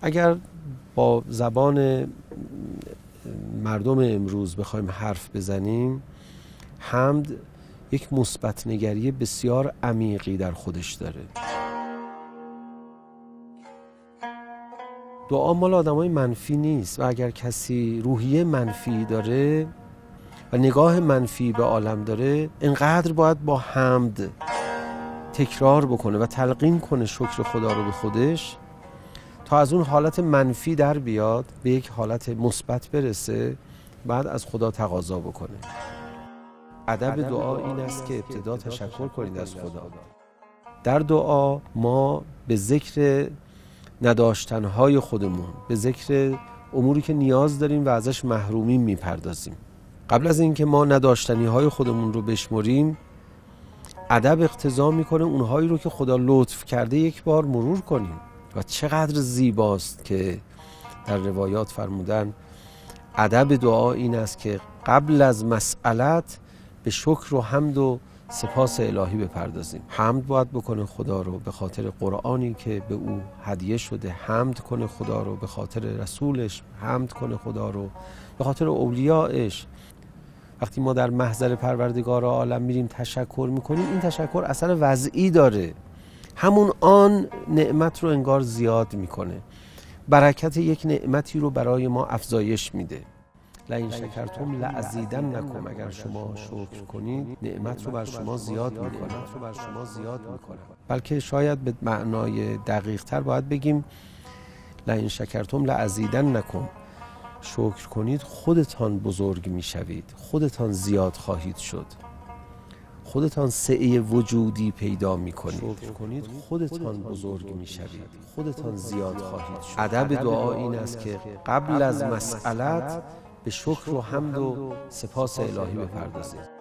اگر با زبان مردم امروز بخوایم حرف بزنیم، حمد یک مثبت نگری بسیار عمیقی در خودش داره. دعا مال آدمای منفی نیست و اگر کسی روحیه منفی داره و نگاه منفی به عالم داره، اینقدر باید با حمد تکرار بکنه و تلقین کنه شکر خدا رو به خودش تا از اون حالت منفی در بیاد، به یک حالت مثبت برسه، بعد از خدا تقاضا بکنه. ادب دعا این است که ابتدا تشکر کنید از خدا. در دعا ما به ذکر نداشتنهای خودمون، به ذکر اموری که نیاز داریم و ازش محرومیم میپردازیم. قبل از اینکه ما نداشتنیهای خودمون رو بشمریم، ادب اقتضا میکنه اونهایی رو که خدا لطف کرده یک بار مرور کنیم. و چقدر زیباست که در روایات فرمودن ادب دعا این است که قبل از مسئلت به شکر و حمد و سپاس الهی بپردازیم. حمد باید بکنه خدا رو به خاطر قرآنی که به او هدیه شده، حمد کنه خدا رو به خاطر رسولش، حمد کنه خدا رو به خاطر اولیائش. وقتی ما در محضر پروردگار عالم میریم تشکر میکنیم، این تشکر اثر وضعی داره، همون آن نعمت رو انگار زیاد میکنه، برکت یک نعمتی رو برای ما افزایش میده. لئن شکرتم لازیدنکم، اگر شما شکر کنید نعمت رو بر شما زیاد میکنه. بلکه شاید به معنای دقیق تر باید بگیم لئن شکرتم لازیدنکم، شکر کنید خودتان بزرگ میشوید، خودتان زیاد خواهید شد، خودتان سعه وجودی پیدا میکنید. شکر کنید خودتان بزرگ میشوید، خودتان زیاد خواهید شد. ادب دعا این است که قبل از مسئلت به شکر و حمد و سپاس الهی بپردازید.